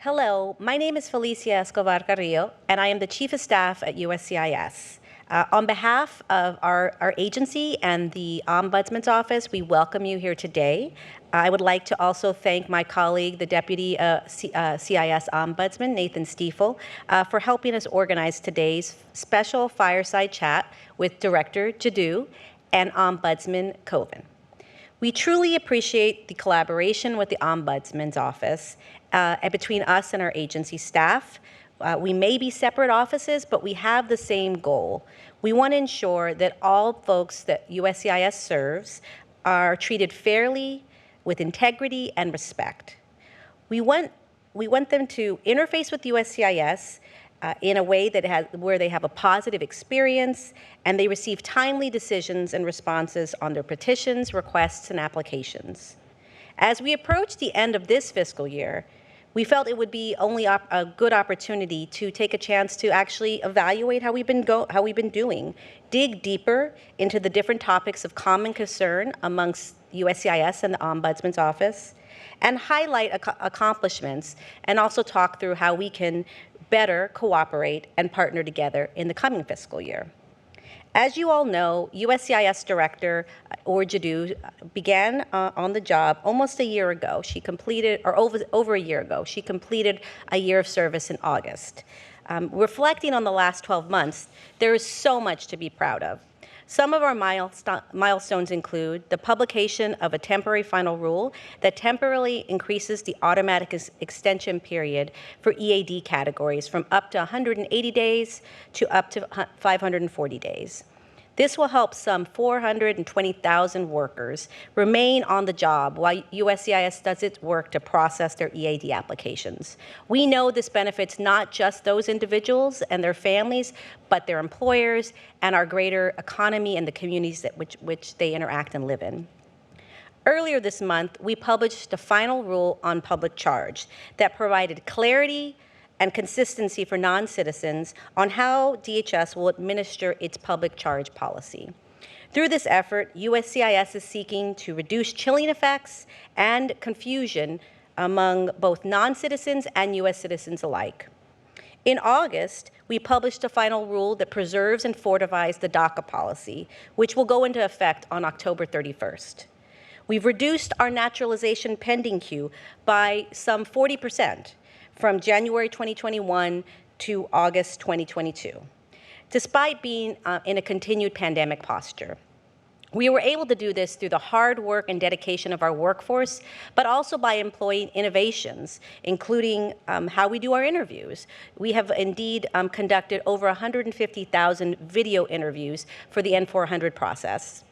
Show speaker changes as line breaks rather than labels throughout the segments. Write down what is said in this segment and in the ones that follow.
Hello, my name is Felicia Escobar Carrillo, and I am the Chief of Staff at USCIS. On behalf of our agency and the Ombudsman's Office, we welcome you here today. I would like to also thank my colleague, the Deputy CIS Ombudsman, Nathan Stiefel, for helping us organize today's special fireside chat with Director Jadu and Ombudsman Coven. We truly appreciate the collaboration with the Ombudsman's Office and between us and our agency staff. We may be separate offices, but we have the same goal. We want to ensure that all folks that USCIS serves are treated fairly, with integrity and respect. We want them to interface with USCIS in a way where they have a positive experience and they receive timely decisions and responses on their petitions, requests, and applications. As we approach the end of this fiscal year, we felt it would be only a good opportunity to take a chance to actually evaluate how we've been doing, dig deeper into the different topics of common concern amongst USCIS and the Ombudsman's Office, and highlight accomplishments, and also talk through how we can better cooperate and partner together in the coming fiscal year. As you all know, USCIS Director Jadu began on the job almost a year ago. She completed, or over a year ago, she completed a year of service in August. Reflecting on the last 12 months, there is so much to be proud of. Some of our milestones include the publication of a temporary final rule that temporarily increases the automatic extension period for EAD categories from up to 180 days to up to 540 days. This will help some 420,000 workers remain on the job while USCIS does its work to process their EAD applications. We know this benefits not just those individuals and their families, but their employers and our greater economy and the communities which they interact and live in. Earlier this month, we published a final rule on public charge that provided clarity and consistency for non-citizens on how DHS will administer its public charge policy. Through this effort, USCIS is seeking to reduce chilling effects and confusion among both non-citizens and US citizens alike. In August, we published a final rule that preserves and fortifies the DACA policy, which will go into effect on October 31st. We've reduced our naturalization pending queue by some 40%. From January 2021 to August 2022, despite being in a continued pandemic posture. We were able to do this through the hard work and dedication of our workforce, but also by employing innovations, including how we do our interviews. We have indeed conducted over 150,000 video interviews for the N-400 process.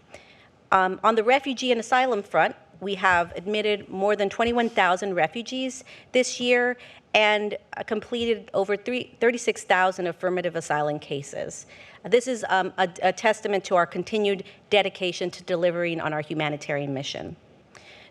On the refugee and asylum front, we have admitted more than 21,000 refugees this year and completed over 36,000 affirmative asylum cases. This is a testament to our continued dedication to delivering on our humanitarian mission.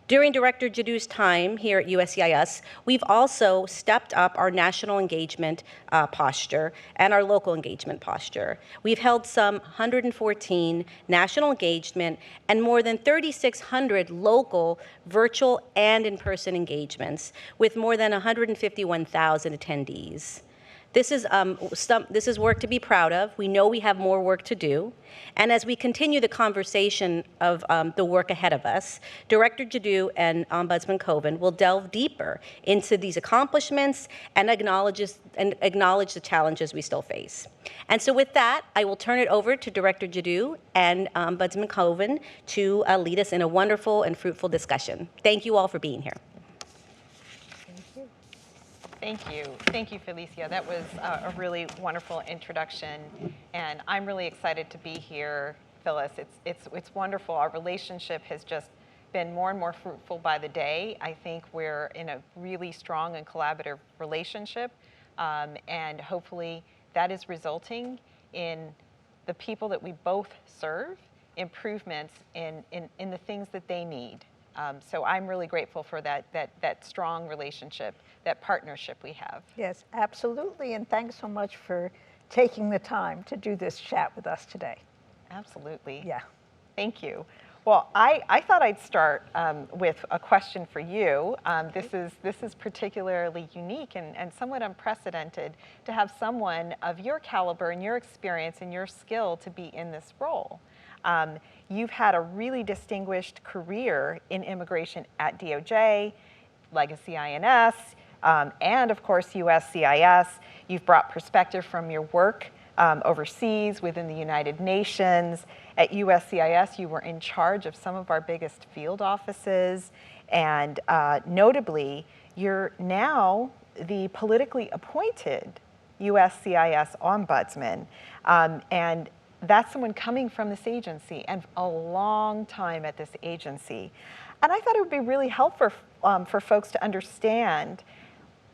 During Director Jadu's time here at USCIS, we've also stepped up our national engagement posture and our local engagement posture. We've held some 114 national engagement and more than 3,600 local, virtual, and in-person engagements with more than 151,000 attendees. This is work to be proud of. We know we have more work to do. And as we continue the conversation of the work ahead of us, Director Jadu and Ombudsman Coven will delve deeper into these accomplishments and acknowledge the challenges we still face. And so with that, I will turn it over to Director Jadu and Ombudsman Coven to lead us in a wonderful and fruitful discussion. Thank you all for being here.
Thank you. Thank you, Felicia. That was a really wonderful introduction, and I'm really excited to be here, Phyllis. It's wonderful. Our relationship has just been more and more fruitful by the day. I think we're in a really strong and collaborative relationship, and hopefully that is resulting in the people that we both serve improvements in the things that they need. So I'm really grateful for that strong relationship, that partnership we have.
Yes, absolutely, and thanks so much for taking the time to do this chat with us today.
Absolutely.
Yeah.
Thank you. Well, I thought I'd start with a question for you. This is particularly unique and somewhat unprecedented to have someone of your caliber and your experience and your skill to be in this role. You've had a really distinguished career in immigration at DOJ, Legacy INS, and of course USCIS. You've brought perspective from your work overseas within the United Nations. At USCIS, you were in charge of some of our biggest field offices, and notably, you're now the politically appointed USCIS Ombudsman, and that's someone coming from this agency and a long time at this agency. And I thought it would be really helpful for folks to understand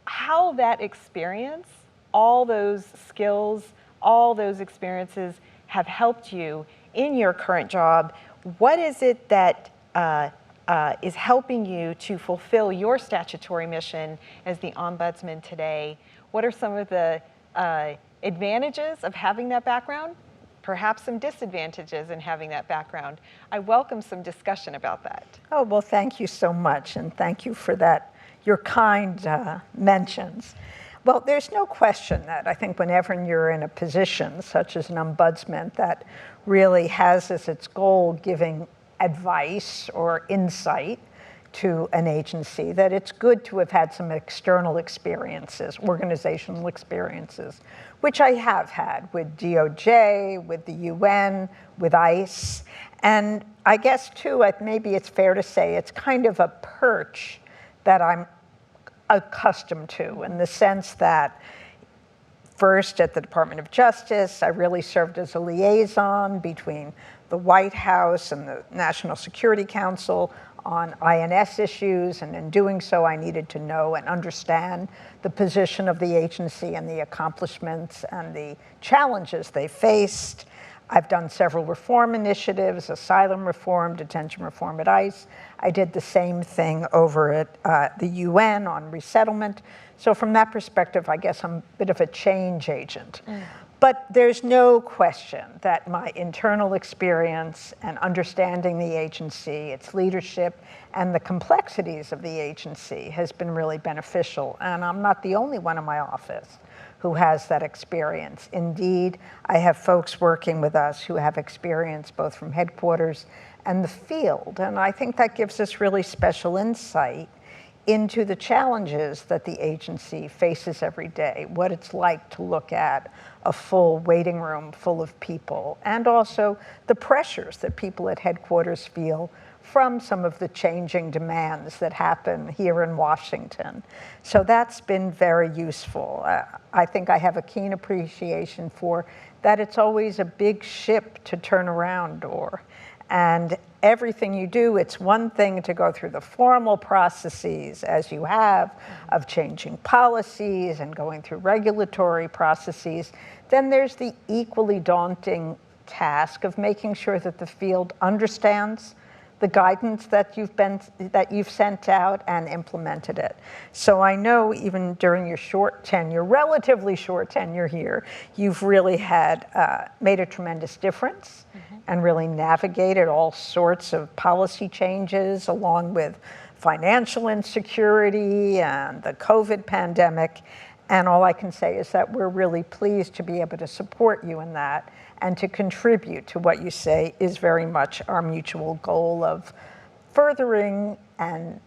how that experience, all those skills, all those experiences have helped you in your current job. What is it that is helping you to fulfill your statutory mission as the Ombudsman today? What are some of the advantages of having that background? Perhaps some disadvantages in having that background. I welcome some discussion about that.
Oh, well, thank you so much, and thank you for that, your kind mentions. Well, there's no question that I think whenever you're in a position such as an ombudsman that really has as its goal giving advice or insight to an agency, that it's good to have had some external experiences, organizational experiences, which I have had with DOJ, with the UN, with ICE. And I guess too, maybe it's fair to say it's kind of a perch that I'm accustomed to, in the sense that first at the Department of Justice, I really served as a liaison between the White House and the National Security Council on INS issues, and in doing so, I needed to know and understand the position of the agency and the accomplishments and the challenges they faced. I've done several reform initiatives, asylum reform, detention reform at ICE. I did the same thing over at the UN on resettlement. So from that perspective, I guess I'm a bit of a change agent. But there's no question that my internal experience and understanding the agency, its leadership, and the complexities of the agency has been really beneficial. And I'm not the only one in my office who has that experience. Indeed, I have folks working with us who have experience both from headquarters and the field. And I think that gives us really special insight into the challenges that the agency faces every day, what it's like to look at a full waiting room full of people, and also the pressures that people at headquarters feel from some of the changing demands that happen here in Washington. So that's been very useful. I think I have a keen appreciation for that it's always a big ship to turn around, or, and everything you do, it's one thing to go through the formal processes as you have of changing policies and going through regulatory processes. Then there's the equally daunting task of making sure that the field understands the guidance that you've sent out and implemented it. So I know even during your short tenure, relatively short tenure here, you've really had made a tremendous difference and really navigated all sorts of policy changes along with financial insecurity and the COVID pandemic. And all I can say is that we're really pleased to be able to support you in that and to contribute to what you say is very much our mutual goal of furthering and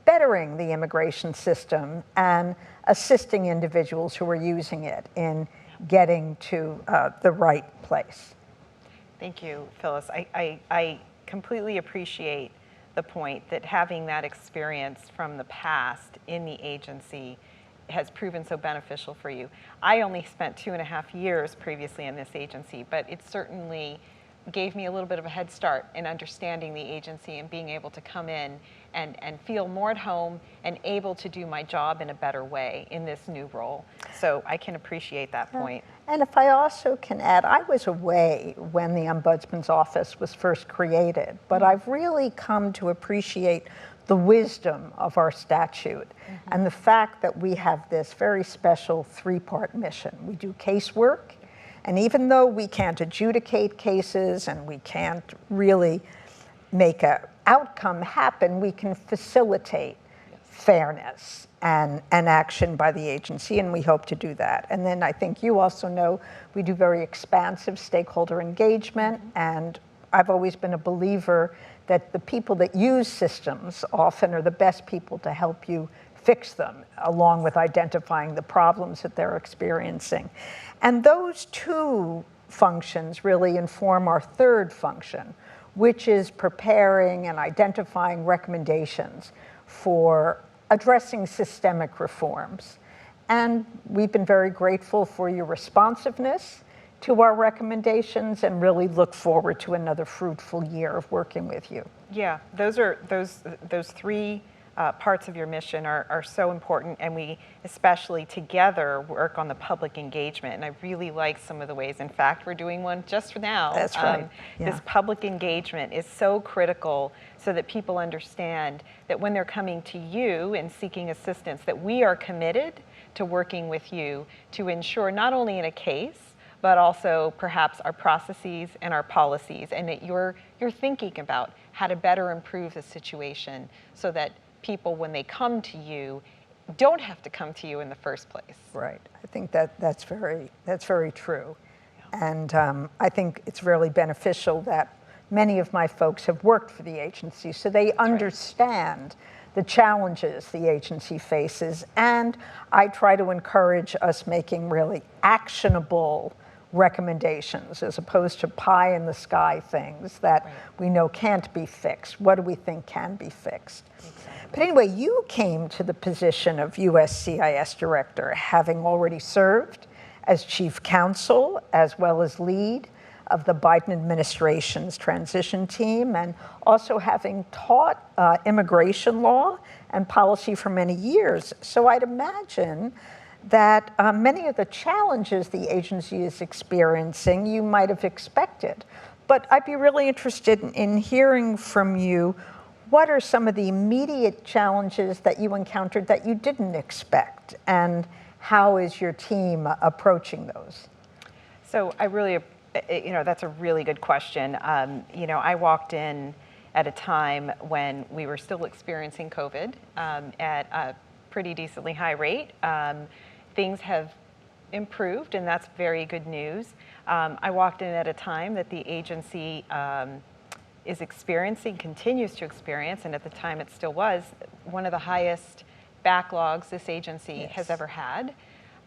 bettering the immigration system and assisting individuals who are using it in getting to the right place.
Thank you, Phyllis. I completely appreciate the point that having that experience from the past in the agency has proven so beneficial for you. I only spent 2.5 years previously in this agency, but it certainly gave me a little bit of a head start in understanding the agency and being able to come in and feel more at home and able to do my job in a better way in this new role. So I can appreciate that point.
And if I also can add, I was away when the Ombudsman's office was first created, but I've really come to appreciate the wisdom of our statute and the fact that we have this very special 3-part mission. We do casework, and even though we can't adjudicate cases and we can't really make an outcome happen, we can facilitate fairness and action by the agency, and we hope to do that. And then I think you also know we do very expansive stakeholder engagement, and I've always been a believer that the people that use systems often are the best people to help you fix them, along with identifying the problems that they're experiencing. And those two functions really inform our third function, which is preparing and identifying recommendations for addressing systemic reforms. And we've been very grateful for your responsiveness to our recommendations and really look forward to another fruitful year of working with you.
Yeah, those three parts of your mission are so important, and we especially together work on the public engagement. And I really like some of the ways, in fact, we're doing one just for now.
That's right.
This public engagement is so critical so that people understand that when they're coming to you and seeking assistance, that we are committed to working with you to ensure not only in a case, but also perhaps our processes and our policies, and that you're thinking about how to better improve the situation so that people, when they come to you, don't have to come to you in the first place.
Right. I think that's very true. Yeah. And I think it's really beneficial that many of my folks have worked for the agency, so they understand the challenges the agency faces. And I try to encourage us making really actionable recommendations as opposed to pie in the sky things that we know can't be fixed. What do we think can be fixed? Exactly. But anyway, you came to the position of USCIS director, having already served as chief counsel as well as lead of the Biden administration's transition team, and also having taught immigration law and policy for many years. So I'd imagine that many of the challenges the agency is experiencing you might have expected. But I'd be really interested in hearing from you, what are some of the immediate challenges that you encountered that you didn't expect, and how is your team approaching those?
So I really, that's a really good question. I walked in at a time when we were still experiencing COVID at a pretty decently high rate. Things have improved, and that's very good news. I walked in at a time that the agency is experiencing, continues to experience, and at the time it still was, one of the highest backlogs this agency has ever had.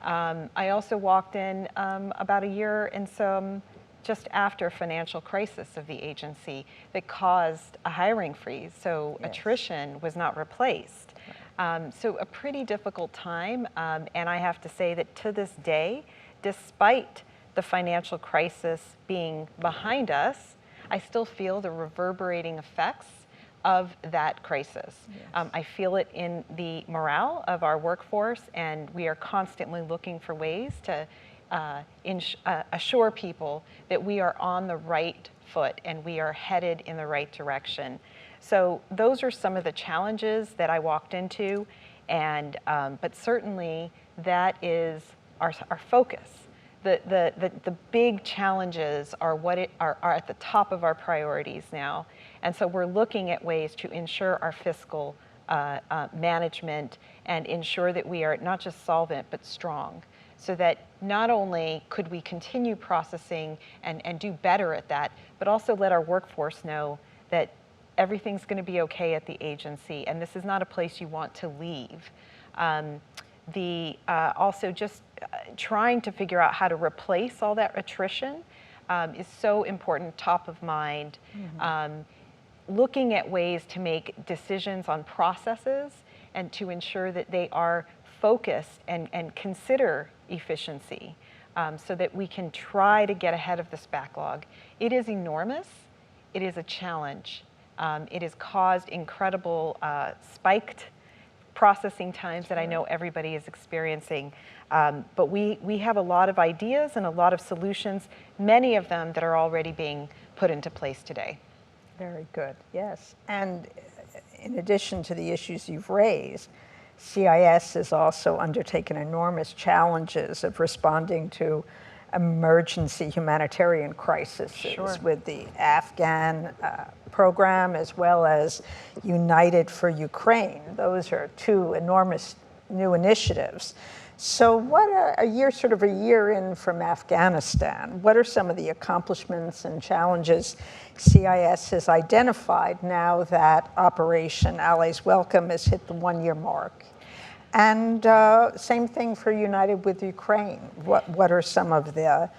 I also walked in about a year and some just after financial crisis of the agency that caused a hiring freeze, so attrition was not replaced. So a pretty difficult time, and I have to say that to this day, despite the financial crisis being behind us, I still feel the reverberating effects of that crisis. Yes. I feel it in the morale of our workforce, and we are constantly looking for ways to assure people that we are on the right foot and we are headed in the right direction. So those are some of the challenges that I walked into, and but certainly that is our focus. The big challenges are are at the top of our priorities now, and so we're looking at ways to ensure our fiscal management and ensure that we are not just solvent but strong, so that not only could we continue processing and do better at that, but also let our workforce know that everything's going to be okay at the agency, and this is not a place you want to leave. Also just trying to figure out how to replace all that attrition is so important, top of mind. Mm-hmm. Looking at ways to make decisions on processes and to ensure that they are focused and consider efficiency, so that we can try to get ahead of this backlog. It is enormous. It is a challenge. It has caused incredible spiked processing times that I know everybody is experiencing. But we have a lot of ideas and a lot of solutions, many of them that are already being put into place today.
Very good, yes. And in addition to the issues you've raised, CIS has also undertaken enormous challenges of responding to emergency humanitarian crises with the Afghan program as well as United for Ukraine. Those are two enormous new initiatives. So what a year in from Afghanistan, what are some of the accomplishments and challenges CIS has identified now that Operation Allies Welcome has hit the 1-year mark? And same thing for United with Ukraine. What are some of the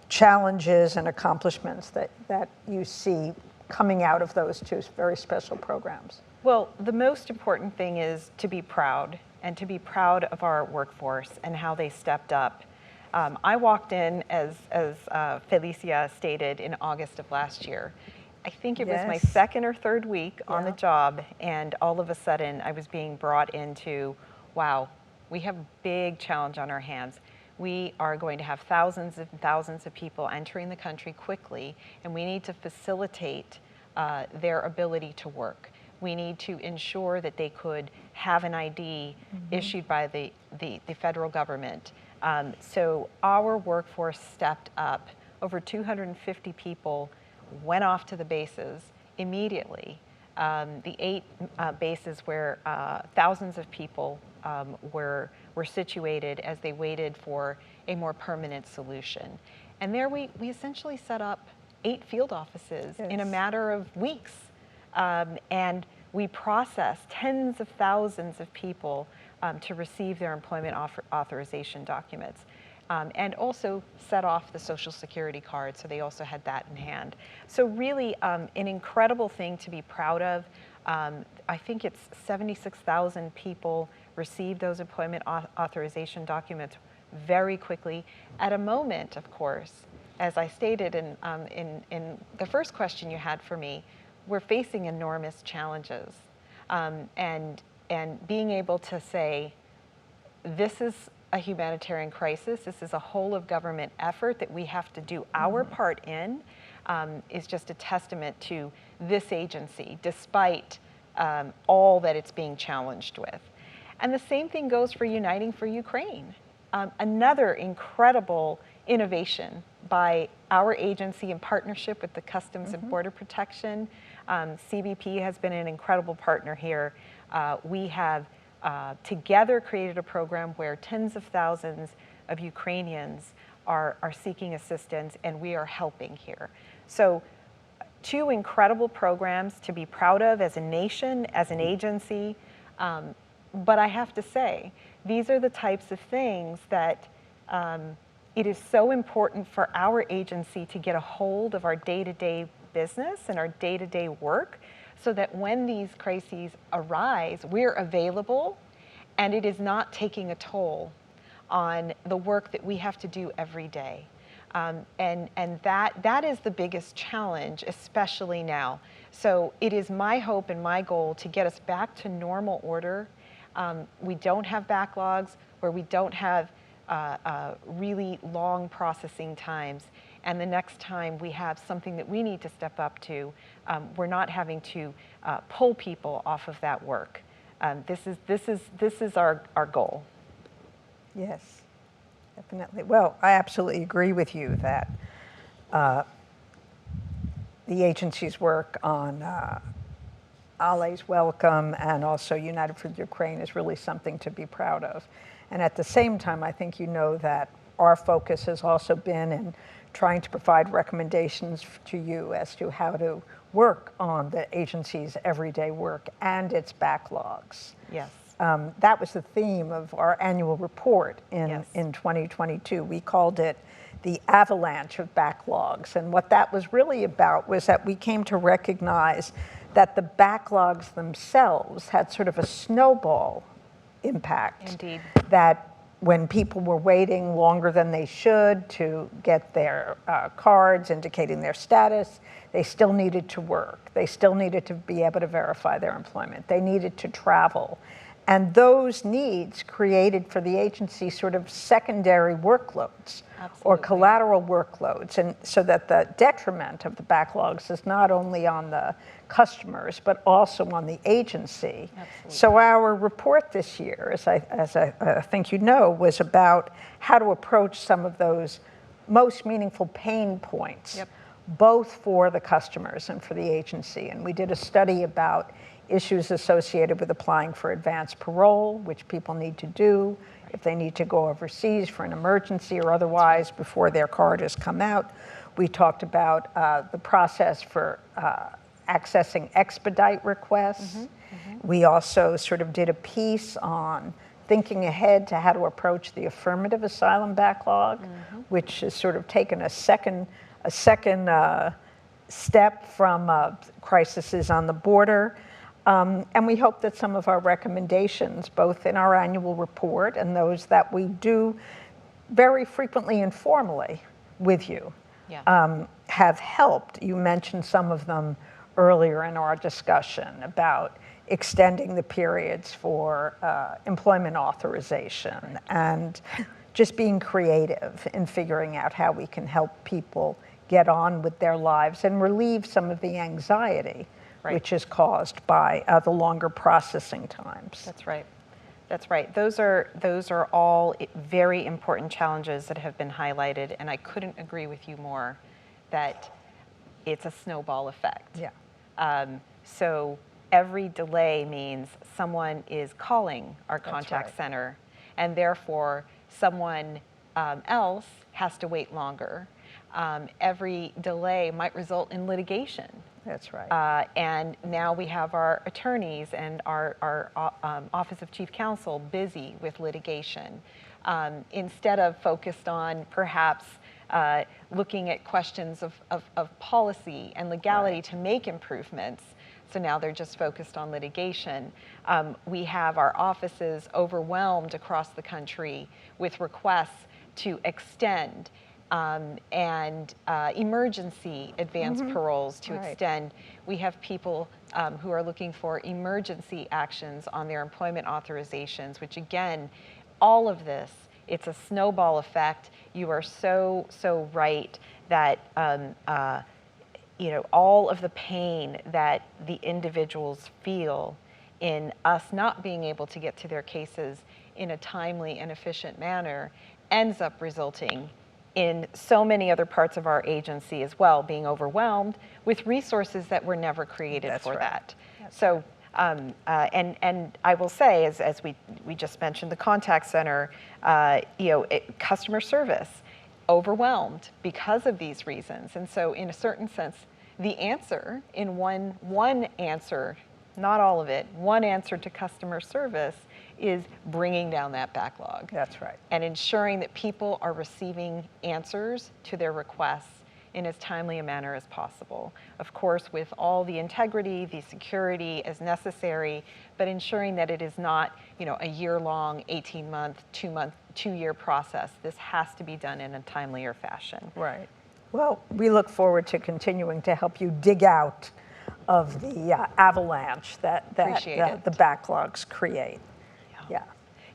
challenges and accomplishments that you see coming out of those two very special programs?
Well, the most important thing is to be proud, and to be proud of our workforce and how they stepped up. I walked in, as Felicia stated, in August of last year. I think it was my second or third week on the job, and all of a sudden I was being brought into, wow, we have a big challenge on our hands. We are going to have thousands and thousands of people entering the country quickly, and we need to facilitate their ability to work. We need to ensure that they could have an ID issued by the federal government. So our workforce stepped up. Over 250 people went off to the bases immediately. The 8 bases where thousands of people were situated as they waited for a more permanent solution. And there we essentially set up 8 field offices in a matter of weeks. And we processed tens of thousands of people to receive their employment authorization documents. And also set off the Social Security card, so they also had that in hand. So really an incredible thing to be proud of. I think it's 76,000 people received those employment authorization documents very quickly at a moment, of course, as I stated in the first question you had for me, we're facing enormous challenges. And being able to say, this is a humanitarian crisis, this is a whole of government effort that we have to do our part in, is just a testament to this agency, despite all that it's being challenged with. And the same thing goes for Uniting for Ukraine. Another incredible innovation by our agency in partnership with the Customs and Border Protection. CBP has been an incredible partner here. We have together created a program where tens of thousands of Ukrainians are seeking assistance, and we are helping here. So 2 incredible programs to be proud of as a nation, as an agency. But I have to say, these are the types of things that it is so important for our agency to get a hold of our day-to-day business and our day-to-day work, so that when these crises arise, we're available and it is not taking a toll on the work that we have to do every day. And that is the biggest challenge, especially now. So it is my hope and my goal to get us back to normal order. We don't have backlogs, where we don't have really long processing times. And the next time we have something that we need to step up to, we're not having to pull people off of that work. This is our goal.
Yes, definitely. Well, I absolutely agree with you that the agency's work on Allies Welcome and also United for Ukraine is really something to be proud of. And at the same time, I think you know that our focus has also been in trying to provide recommendations to you as to how to work on the agency's everyday work and its backlogs.
Yes.
That was the theme of our annual report in 2022. We called it the avalanche of backlogs. And what that was really about was that we came to recognize that the backlogs themselves had sort of a snowball impact.
Indeed.
That when people were waiting longer than they should to get their cards indicating their status, they still needed to work. They still needed to be able to verify their employment. They needed to travel. And those needs created for the agency sort of secondary workloads.
Absolutely.
Or collateral workloads, and so that the detriment of the backlogs is not only on the customers, but also on the agency.
Absolutely.
So our report this year, as I think you know, was about how to approach some of those most meaningful pain points.
Yep.
both for the customers and for the agency. And we did a study about issues associated with applying for advanced parole, which people need to do if they need to go overseas for an emergency or otherwise before their card has come out. We talked about the process for accessing expedite requests. We also sort of did a piece on thinking ahead to how to approach the affirmative asylum backlog, which has sort of taken a second step from crises on the border. And we hope that some of our recommendations, both in our annual report and those that we do very frequently informally with you, have helped. You mentioned some of them earlier in our discussion about extending the periods for employment authorization and just being creative in figuring out how we can help people get on with their lives and relieve some of the anxiety which is caused by the longer processing times.
That's right. That's right. Those are all very important challenges that have been highlighted, and I couldn't agree with you more that it's a snowball effect.
Yeah.
So every delay means someone is calling our contact center, and therefore someone else has to wait longer. Every delay might result in litigation.
That's right.
And now we have our attorneys and our Office of Chief Counsel busy with litigation, instead of focused on perhaps looking at questions of policy and legality to make improvements. So now they're just focused on litigation. We have our offices overwhelmed across the country with requests to extend and emergency advance paroles to extend. We have people who are looking for emergency actions on their employment authorizations, which again, all of this, it's a snowball effect. You are so right that all of the pain that the individuals feel in us not being able to get to their cases in a timely and efficient manner ends up resulting in so many other parts of our agency as well being overwhelmed with resources that were never created for that. So, and I will say, as we just mentioned, the contact center, customer service, overwhelmed because of these reasons. And so in a certain sense, the answer in one answer, not all of it, one answer to customer service is bringing down that backlog.
That's right.
And ensuring that people are receiving answers to their requests in as timely a manner as possible. Of course, with all the integrity, the security as necessary, but ensuring that it is not, a year-long, 18-month, 2-year process. This has to be done in a timelier fashion.
Right. Well, we look forward to continuing to help you dig out of the avalanche that the backlogs create.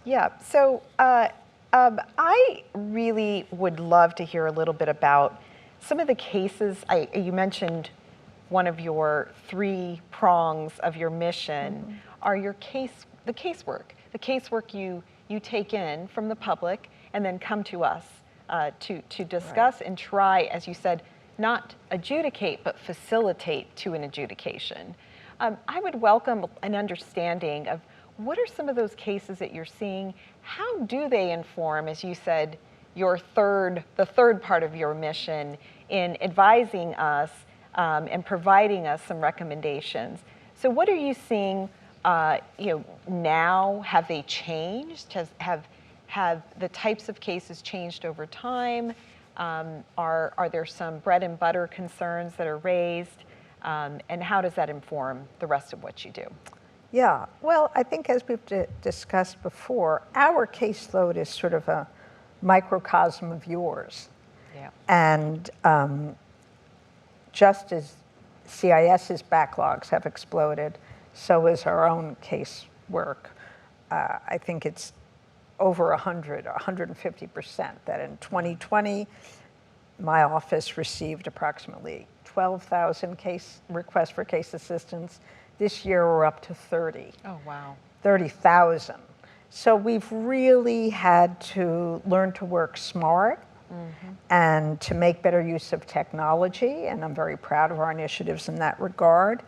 Yeah. So I really would love to hear a little bit about some of the cases. You mentioned one of your 3 prongs of your mission are the casework you take in from the public and then come to us to discuss and try, as you said, not adjudicate, but facilitate to an adjudication. I would welcome an understanding of what are some of those cases that you're seeing? How do they inform, as you said, the third part of your mission in advising us and providing us some recommendations? So what are you seeing now? Have they changed? Have the types of cases changed over time? Are there some bread and butter concerns that are raised? And how does that inform the rest of what you do?
Yeah, well, I think as we've discussed before, our caseload is sort of a microcosm of yours.
Yeah.
And just as CIS's backlogs have exploded, so is our own casework. I think it's over 150%, that in 2020, my office received approximately 12,000 requests for case assistance. This year, we're up to 30.
Oh, wow.
30,000. So we've really had to learn to work smart and to make better use of technology, and I'm very proud of our initiatives in that regard.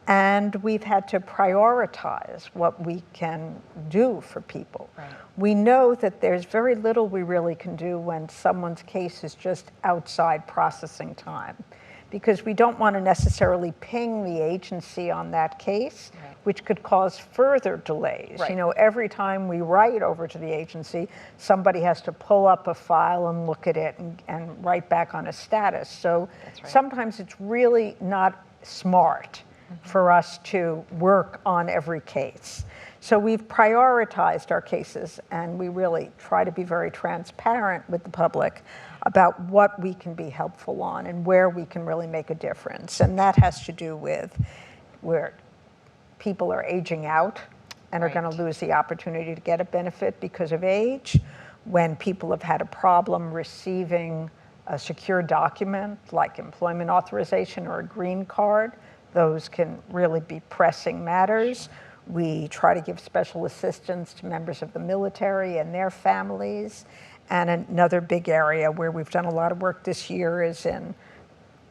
And we've had to prioritize what we can do for people.
Right.
We know that there's very little we really can do when someone's case is just outside processing time, because we don't want to necessarily ping the agency on that case,
Right.
which could cause further delays.
Right.
You know, every time we write over to the agency, somebody has to pull up a file and look at it and write back on a status. So
That's right.
sometimes it's really not smart for us to work on every case. So we've prioritized our cases, and we really try to be very transparent with the public about what we can be helpful on and where we can really make a difference. And that has to do with where people are aging out and are going to lose the opportunity to get a benefit because of age, when people have had a problem receiving a secure document like employment authorization or a green card. Those can really be pressing matters. We try to give special assistance to members of the military and their families. And another big area where we've done a lot of work this year is in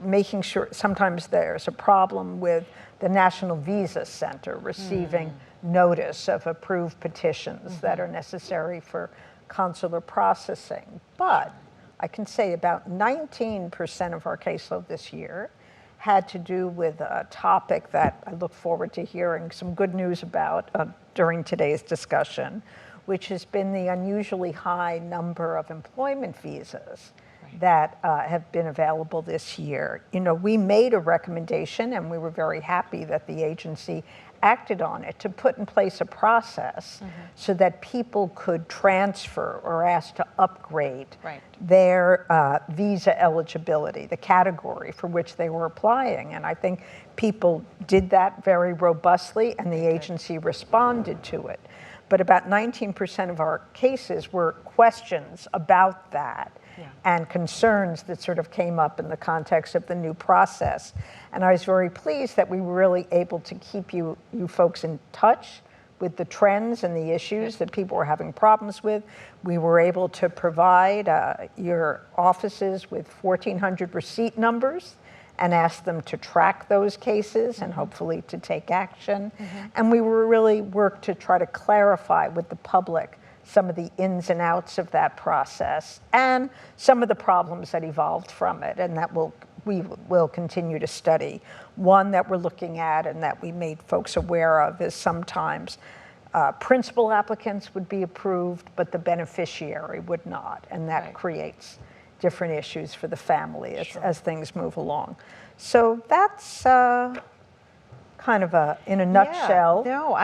making sure, sometimes there's a problem with the National Visa Center receiving notice of approved petitions that are necessary for consular processing. But I can say about 19% of our caseload this year had to do with a topic that I look forward to hearing some good news about during today's discussion, which has been the unusually high number of employment visas that have been available this year. You know, we made a recommendation, and we were very happy that the agency acted on it to put in place a process so that people could transfer or ask to upgrade their visa eligibility, the category for which they were applying. And I think people did that very robustly, and the agency responded to it. But about 19% of our cases were questions about that and concerns that sort of came up in the context of the new process. And I was very pleased that we were really able to keep you folks in touch with the trends and the issues that people were having problems with. We were able to provide your offices with 1,400 receipt numbers and ask them to track those cases and hopefully to take action. And we were really worked to try to clarify with the public some of the ins and outs of that process and some of the problems that evolved from it, and that we will continue to study. One that we're looking at and that we made folks aware of is sometimes principal applicants would be approved, but the beneficiary would not, and that creates different issues for the family as things move along. So that's kind of in a nutshell.
No,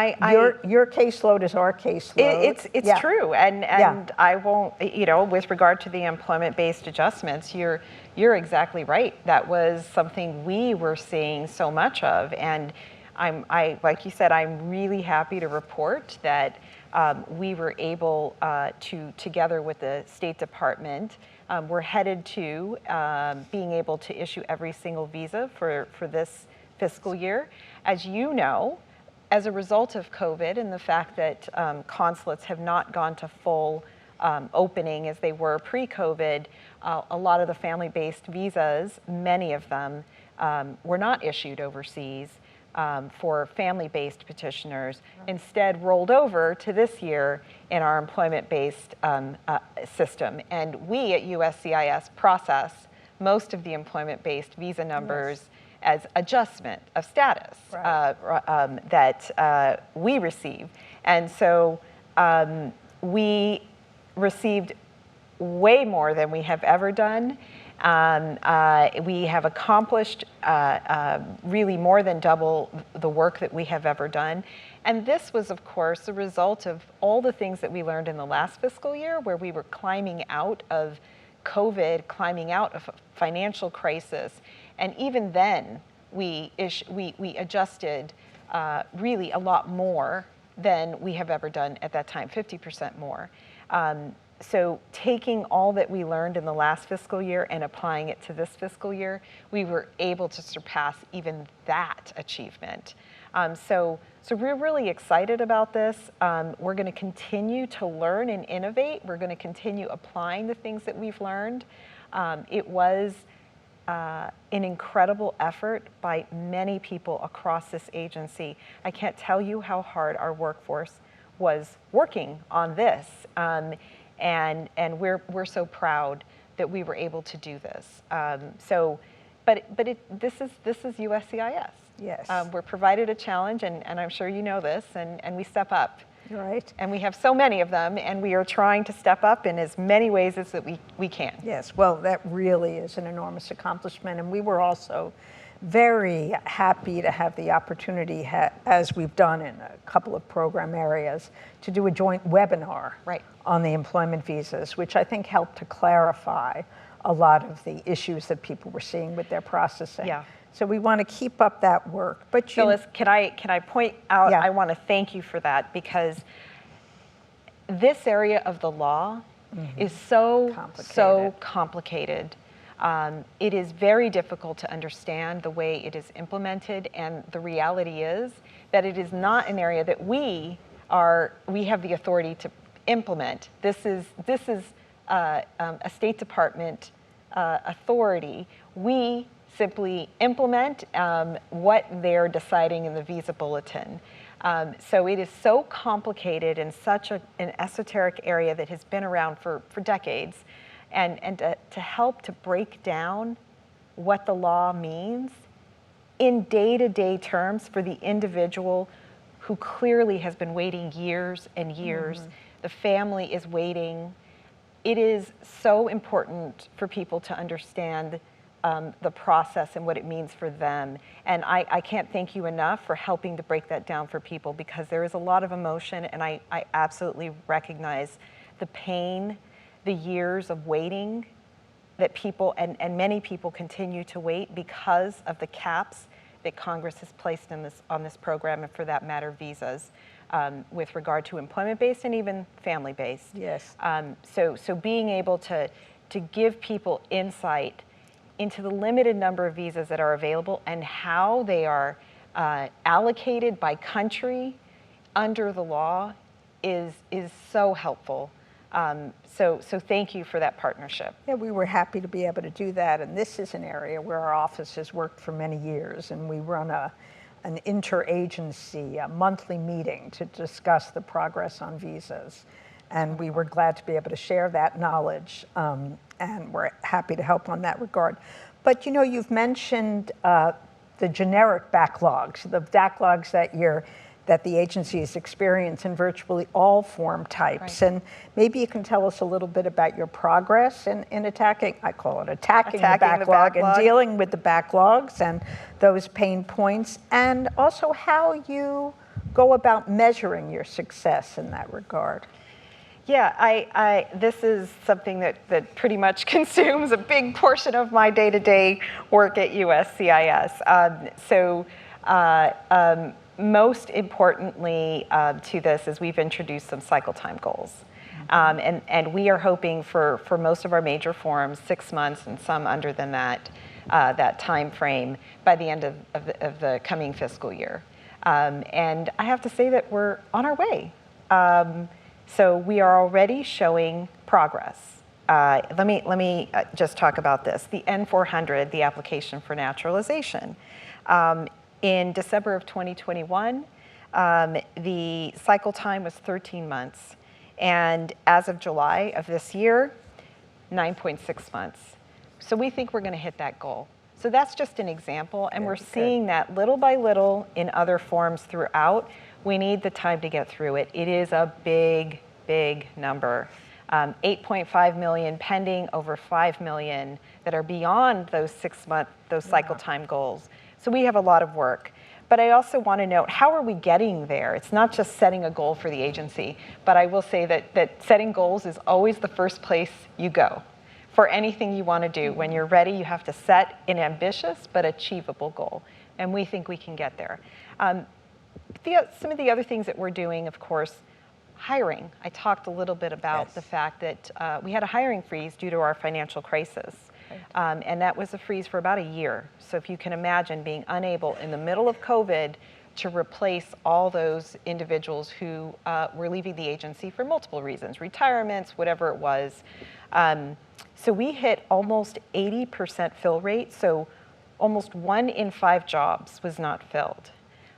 your caseload is our caseload.
It's true, and I won't. You know, with regard to the employment-based adjustments, you're exactly right. That was something we were seeing so much of, and I like you said, I'm really happy to report that we were able to, together with the State Department, we're headed to being able to issue every single visa for this fiscal year. As you know, as a result of COVID and the fact that consulates have not gone to full opening as they were pre-COVID, a lot of the family-based visas, many of them, were not issued overseas for family-based petitioners, instead rolled over to this year in our employment-based system. And we at USCIS process most of the employment-based visa numbers as adjustment of status that we receive. And so we received way more than we have ever done. We have accomplished really more than double the work that we have ever done. And this was, of course, a result of all the things that we learned in the last fiscal year, where we were climbing out of COVID, climbing out of a financial crisis. And even then, we adjusted really a lot more than we have ever done at that time, 50% more. So taking all that we learned in the last fiscal year and applying it to this fiscal year, we were able to surpass even that achievement. So we're really excited about this. We're going to continue to learn and innovate. We're going to continue applying the things that we've learned. It was an incredible effort by many people across this agency. I can't tell you how hard our workforce was working on this, and we're so proud that we were able to do this. This is USCIS.
Yes.
We're provided a challenge, and I'm sure you know this, and we step up.
Right.
And we have so many of them, and we are trying to step up in as many ways as that we can.
Yes, well, that really is an enormous accomplishment, and we were also very happy to have the opportunity, as we've done in a couple of program areas, to do a joint webinar on the employment visas, which I think helped to clarify a lot of the issues that people were seeing with their processing.
Yeah.
So we want to keep up that work. But
Phyllis, can I point out, I want to thank you for that, because this area of the law is so complicated. It is very difficult to understand the way it is implemented, and the reality is that it is not an area that we have the authority to implement. This is a State Department authority. We simply implement what they're deciding in the visa bulletin. So it is so complicated and such an esoteric area that has been around for decades. And to help to break down what the law means in day-to-day terms for the individual who clearly has been waiting years and years, the family is waiting. It is so important for people to understand the process and what it means for them. And I can't thank you enough for helping to break that down for people, because there is a lot of emotion, and I absolutely recognize the pain, the years of waiting that people, and many people continue to wait because of the caps that Congress has placed on this program, and for that matter, visas, with regard to employment-based and even family-based.
Yes.
So being able to give people insight into the limited number of visas that are available and how they are allocated by country under the law is so helpful. So thank you for that partnership.
Yeah, we were happy to be able to do that, and this is an area where our office has worked for many years, and we run an interagency monthly meeting to discuss the progress on visas. And we were glad to be able to share that knowledge, and we're happy to help on that regard. But you know, you've mentioned the generic backlogs, the backlogs that the agencies experience in virtually all form types. And maybe you can tell us a little bit about your progress in attacking, I call it attacking the backlog, and dealing with the backlogs and those pain points, and also how you go about measuring your success in that regard.
Yeah, this is something that pretty much consumes a big portion of my day-to-day work at USCIS. Most importantly to this is we've introduced some cycle time goals. And we are hoping for most of our major forms, 6 months, and some under than that time frame by the end of the coming fiscal year. And I have to say that we're on our way. So we are already showing progress. Let me just talk about this. The N-400, the application for naturalization. In December of 2021, the cycle time was 13 months. And as of July of this year, 9.6 months. So we think we're going to hit that goal. So that's just an example, and we're seeing that little by little in other forms throughout. We need the time to get through it. It is a big, big number. 8.5 million pending, over 5 million that are beyond those 6 month, those cycle time goals. So we have a lot of work. But I also want to note, how are we getting there? It's not just setting a goal for the agency, but I will say that setting goals is always the first place you go for anything you want to do. When you're ready, you have to set an ambitious but achievable goal. And we think we can get there. Some of the other things that we're doing, of course, hiring. I talked a little bit about the fact that we had a hiring freeze due to our financial crisis. And that was a freeze for about a year. So if you can imagine being unable in the middle of COVID to replace all those individuals who were leaving the agency for multiple reasons, retirements, whatever it was. So we hit almost 80% fill rate, so almost 1 in 5 jobs was not filled.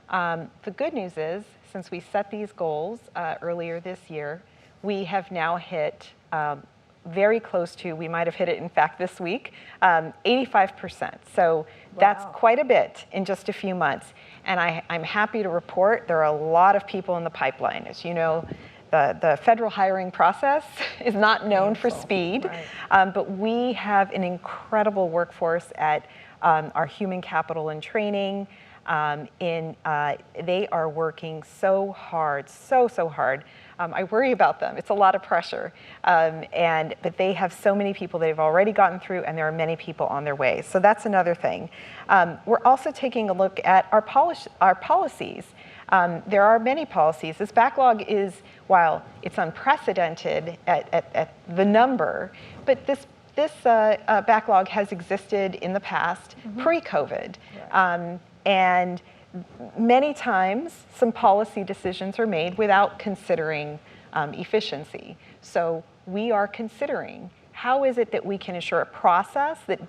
The good news is, since we set these goals earlier this year, we have now hit very close to, we might have hit it in fact this week, 85%. So that's quite a bit in just a few months. And I'm happy to report there are a lot of people in the pipeline. As you know, the federal hiring process is not known for speed, but we have an incredible workforce at our human capital and training. They are working so hard, so hard. I worry about them. It's a lot of pressure. But they have so many people they've already gotten through, and there are many people on their way. So that's another thing. We're also taking a look at our policies. There are many policies. This backlog is, while it's unprecedented at the number, but this backlog has existed in the past, pre-COVID. And many times, some policy decisions are made without considering efficiency. So we are considering how is it that we can ensure a process that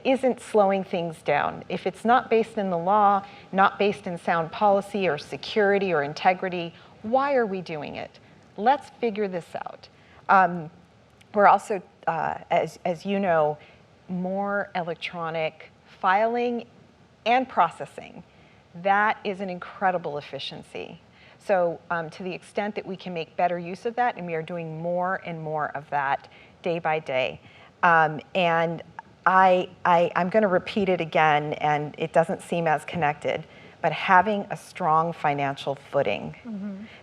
isn't slowing things down. If it's not based in the law, not based in sound policy or security or integrity, why are we doing it? Let's figure this out. We're also, as you know, more electronic filing and processing. That is an incredible efficiency. So to the extent that we can make better use of that, and we are doing more and more of that day by day. And I'm going to repeat it again, and it doesn't seem as connected, but having a strong financial footing.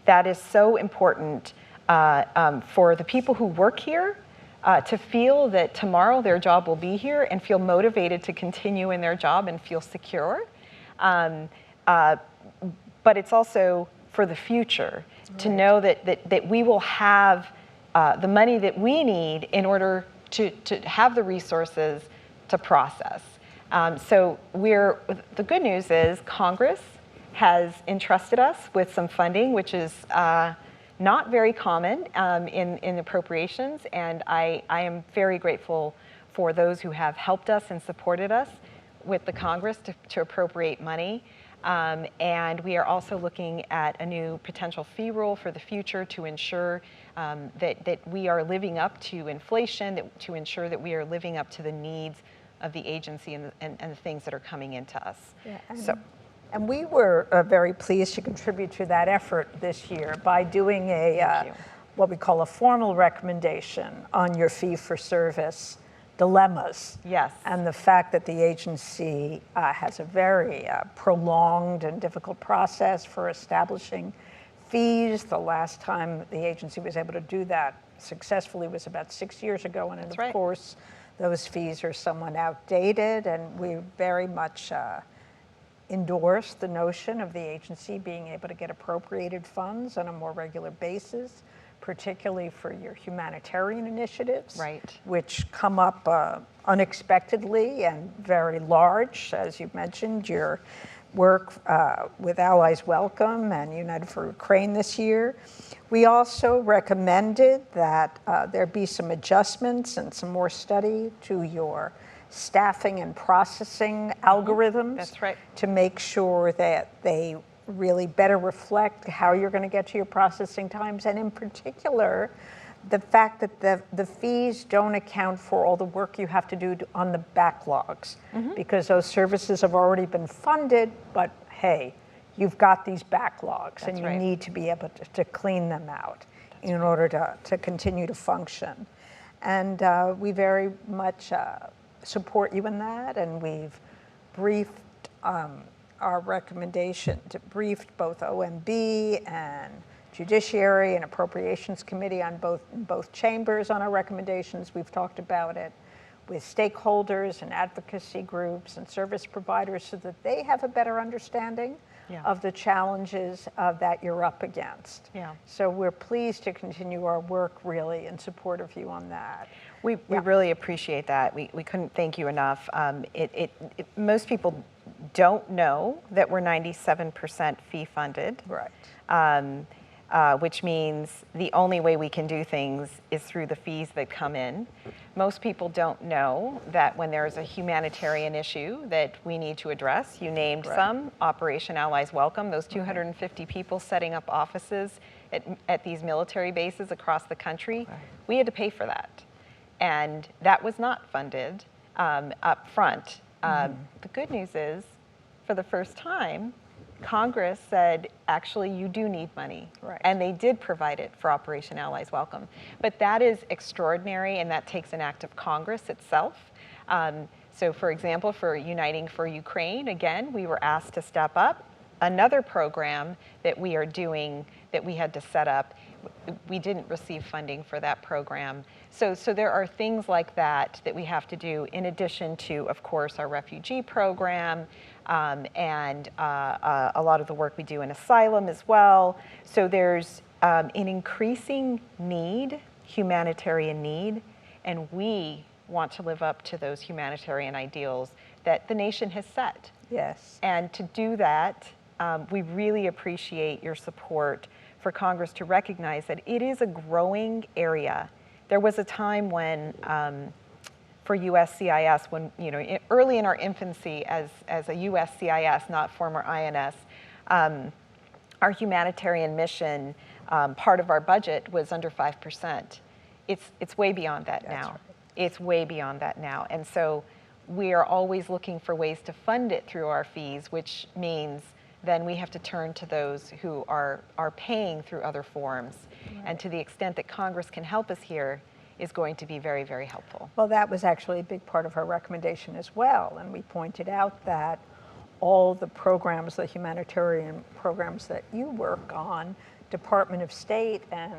That is so important for the people who work here to feel that tomorrow their job will be here and feel motivated to continue in their job and feel secure. But it's also for the future to know that we will have the money that we need in order to have the resources to process. So the good news is Congress has entrusted us with some funding, which is not very common in appropriations, and I am very grateful for those who have helped us and supported us with the Congress to appropriate money. And we are also looking at a new potential fee rule for the future to ensure that we are living up to inflation, to ensure that we are living up to the needs of the agency and the things that are coming into us.
Yeah, and we were very pleased to contribute to that effort this year by doing what we call a formal recommendation on your fee-for-service dilemmas.
Yes.
And the fact that the agency has a very prolonged and difficult process for establishing fees. The last time the agency was able to do that successfully was about 6 years ago, and of course, those fees are somewhat outdated, and we very much endorse the notion of the agency being able to get appropriated funds on a more regular basis, particularly for your humanitarian initiatives, which come up unexpectedly and very large. As you've mentioned, your work with Allies Welcome and United for Ukraine this year. We also recommended that there be some adjustments and some more study to your staffing and processing algorithms to make sure that they really better reflect how you're going to get to your processing times, and in particular, the fact that the fees don't account for all the work you have to do on the backlogs, because those services have already been funded, but hey, you've got these backlogs and you need to be able to clean them out in order to continue to function. And we very much support you in that, and we've briefed our recommendation, briefed both OMB and Judiciary and Appropriations Committee on both chambers on our recommendations. We've talked about it with stakeholders and advocacy groups and service providers so that they have a better understanding of the challenges that you're up against. So we're pleased to continue our work really in support of you on that.
We really appreciate that. We couldn't thank you enough. Most people don't know that we're 97% fee funded.
Right.
Which means the only way we can do things is through the fees that come in. Most people don't know that when there's a humanitarian issue that we need to address, you named some, Operation Allies Welcome, those 250 people setting up offices at these military bases across the country, we had to pay for that. And that was not funded up front. The good news is, for the first time, Congress said, actually, you do need money.
Right.
And they did provide it for Operation Allies Welcome. But that is extraordinary, and that takes an act of Congress itself. So for example, for Uniting for Ukraine, again, we were asked to step up. Another program that we are doing that we had to set up, we didn't receive funding for that program. So there are things like that that we have to do in addition to, of course, our refugee program, and a lot of the work we do in asylum as well. So there's an increasing need, humanitarian need, and we want to live up to those humanitarian ideals that the nation has set.
Yes.
And to do that, we really appreciate your support for Congress to recognize that it is a growing area. There was a time when, for USCIS, when, early in our infancy as a USCIS, not former INS, our humanitarian mission, part of our budget was under 5%. It's way beyond that now.
That's right.
It's way beyond that now. And so we are always looking for ways to fund it through our fees, which means then we have to turn to those who are paying through other forms. Right. And to the extent that Congress can help us here is going to be very, very helpful.
Well, that was actually a big part of our recommendation as well. And we pointed out that all the programs, the humanitarian programs that you work on, Department of State and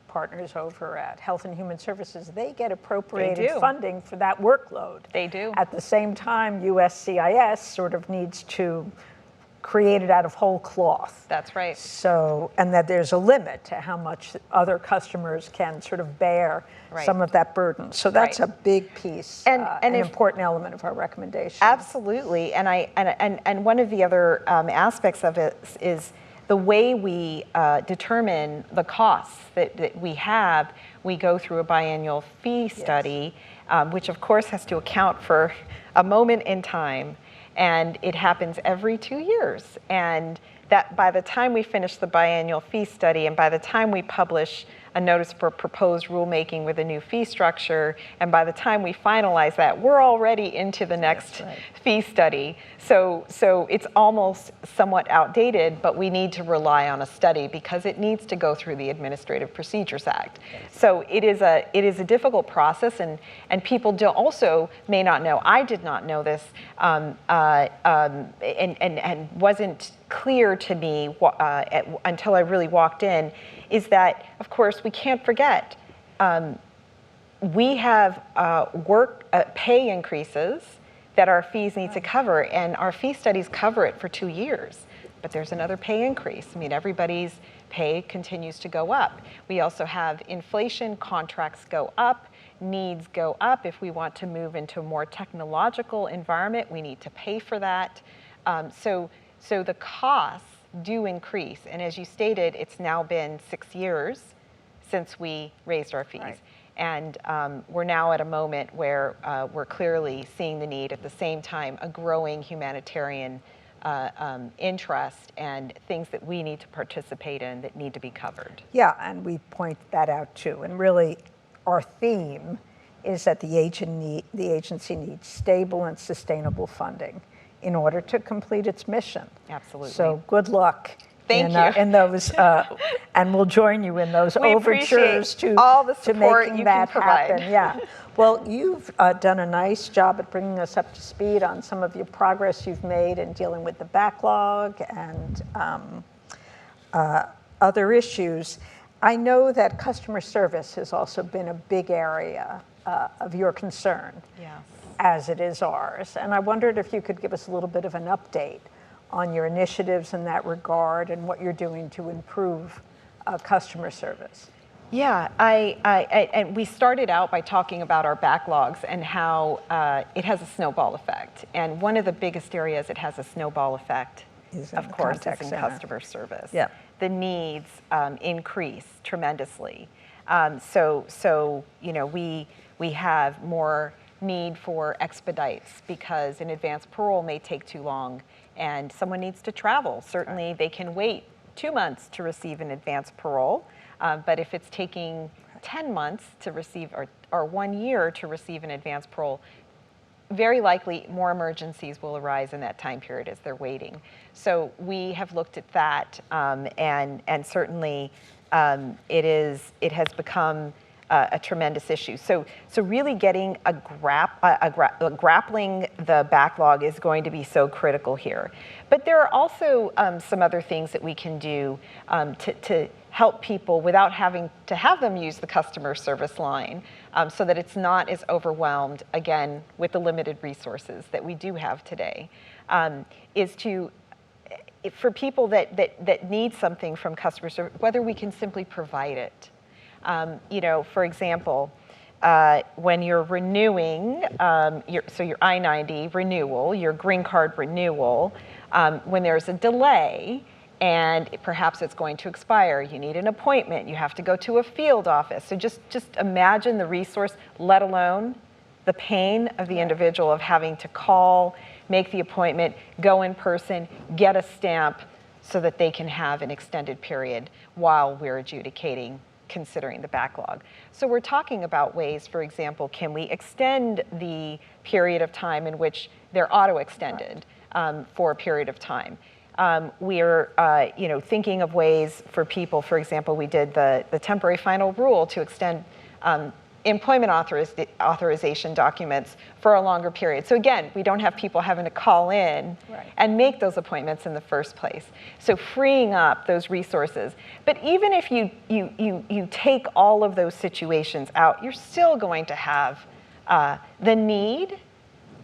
partners over at Health and Human Services, they get appropriated funding for that workload.
They do.
At the same time, USCIS sort of needs to create it out of whole cloth.
That's right.
So, and that there's a limit to how much other customers can sort of bear some of that burden. So that's a big piece, an important element of our recommendation.
Absolutely, and one of the other aspects of it is the way we determine the costs that we have. We go through a biannual fee study, which of course has to account for a moment in time. And it happens every 2 years. And that by the time we finish the biannual fee study and by the time we publish a notice for proposed rulemaking with a new fee structure, and by the time we finalize that, we're already into the next fee study. So it's almost somewhat outdated, but we need to rely on a study because it needs to go through the Administrative Procedures Act. So it is a difficult process, and people also may not know. I did not know this, and wasn't clear to me until I really walked in, is that, of course, we can't forget, we have pay increases that our fees need to cover, and our fee studies cover it for 2 years. But there's another pay increase. I mean, everybody's pay continues to go up. We also have inflation, contracts go up, needs go up. If we want to move into a more technological environment, we need to pay for that. So the costs do increase. And as you stated, it's now been 6 years since we raised our fees. Right. And we're now at a moment where we're clearly seeing the need, at the same time, a growing humanitarian interest and things that we need to participate in that need to be covered.
Yeah, and we point that out too. And really, our theme is that the agency needs stable and sustainable funding in order to complete its mission.
Absolutely.
So good luck.
Thank you.
In those, and we'll join you in those overtures to
all the support
making
you
that
can provide.
happen. Yeah. Well, you've done a nice job at bringing us up to speed on some of your progress you've made in dealing with the backlog and other issues. I know that customer service has also been a big area of your concern,
yes,
as it is ours. And I wondered if you could give us a little bit of an update on your initiatives in that regard and what you're doing to improve customer service.
Yeah, and we started out by talking about our backlogs and how it has a snowball effect. And one of the biggest areas it has a snowball effect, of course, is in customer service.
Yeah.
The needs increase tremendously. So we have more need for expedites because an advance parole may take too long and someone needs to travel. Certainly they can wait 2 months to receive an advance parole. But if it's taking 10 months to receive or 1 year to receive an advance parole, very likely more emergencies will arise in that time period as they're waiting. So we have looked at that, and certainly it has become a tremendous issue. So really getting grappling the backlog is going to be so critical here. But there are also some other things that we can do to help people without having to have them use the customer service line, so that it's not as overwhelmed, again, with the limited resources that we do have today, is to, for people that need something from customer service, whether we can simply provide it. For example, when you're renewing, your I-90 renewal, your green card renewal, when there's a delay, and perhaps it's going to expire, you need an appointment, you have to go to a field office. So just imagine the resource, let alone the pain of the individual of having to call, make the appointment, go in person, get a stamp so that they can have an extended period while we're adjudicating, considering the backlog. So we're talking about ways, for example, can we extend the period of time in which they're auto-extended for a period of time? We're thinking of ways for people, for example, we did the temporary final rule to extend employment authorization documents for a longer period. So again, we don't have people having to call in and make those appointments in the first place. So freeing up those resources. But even if you take all of those situations out, you're still going to have the need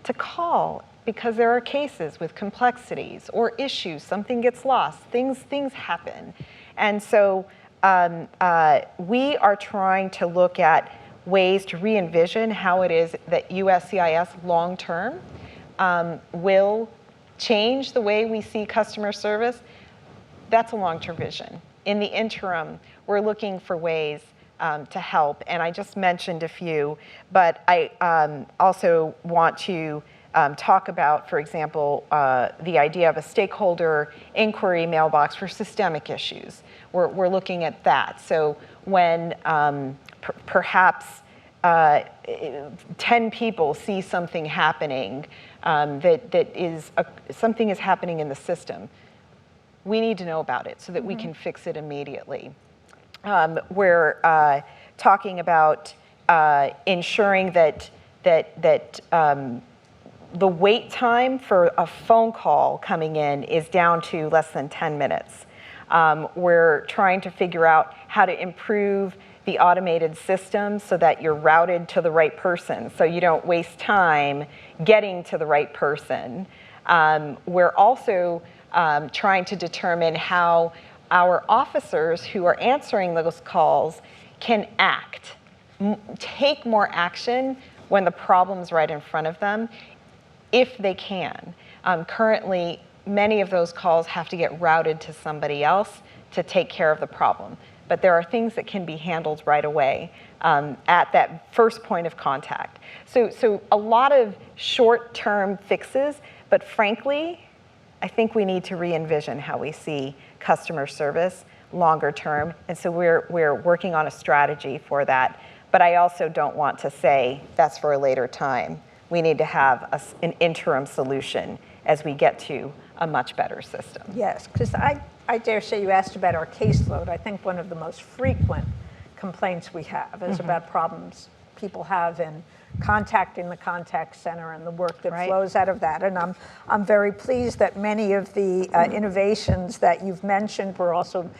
to call, because there are cases with complexities or issues, something gets lost, things happen. And so we are trying to look at ways to re-envision how it is that USCIS long-term will change the way we see customer service. That's a long-term vision. In the interim, we're looking for ways to help, and I just mentioned a few, but I also want to talk about, for example, the idea of a stakeholder inquiry mailbox for systemic issues. We're looking at that. So when perhaps 10 people see something happening something is happening in the system, we need to know about it so that we can fix it immediately. We're talking about ensuring that the wait time for a phone call coming in is down to less than 10 minutes. We're trying to figure out how to improve the automated system so that you're routed to the right person, so you don't waste time getting to the right person. We're also trying to determine how our officers who are answering those calls can act, take more action when the problem's right in front of them, if they can. Currently, many of those calls have to get routed to somebody else to take care of the problem. But there are things that can be handled right away at that first point of contact. So a lot of short-term fixes, but frankly, I think we need to re-envision how we see customer service longer term. And so we're working on a strategy for that. But I also don't want to say that's for a later time. We need to have an interim solution as we get to a much better system.
Yes, because I dare say you asked about our caseload. I think one of the most frequent complaints we have is about problems people have in contacting the contact center and the work that flows out of that. And I'm very pleased that many of the innovations that you've mentioned were also